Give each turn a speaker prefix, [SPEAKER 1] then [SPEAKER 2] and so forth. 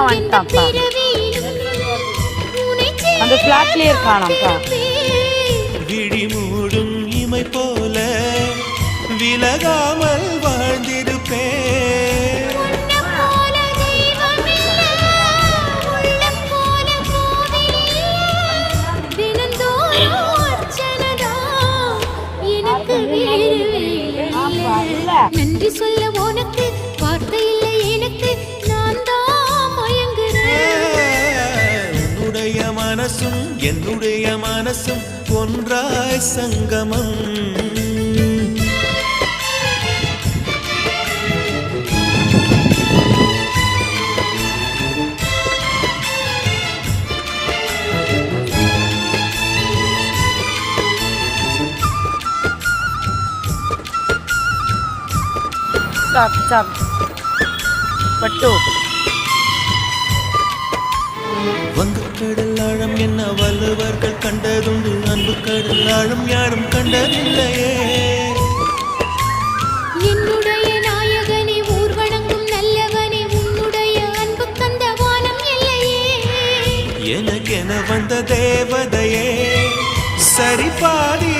[SPEAKER 1] வந்துட்டான்ப்பா. அந்த ஃபிளாட்லயே இருக்கானாப்பா.
[SPEAKER 2] விழி மூடும் இமை போல விலகாமல் வாழ்ந்திருப்பேன்.
[SPEAKER 3] நன்றி சொல்ல உனக்கு வார்த்தை இல்லை எனக்கு, நான் தான் மயங்குறேன்.
[SPEAKER 2] உன்னுடைய மனசும் என்னுடைய மனசும் ஒன்றாய் சங்கமம்.
[SPEAKER 1] பட்டு
[SPEAKER 2] வங்கக்கடல் ஆழம் என்ன வல்லவர்கள் கண்டதுண்டு, அன்பு கடல் ஆழம் யாரும் கண்டதில்லையே.
[SPEAKER 3] என்னுடைய நாயகனே ஊர்வணங்கும் நல்லவனே, உன்னுடைய அன்பு கந்த வானம் இல்லையே.
[SPEAKER 2] எனக்கென வந்த தேவதையே சரிபாதி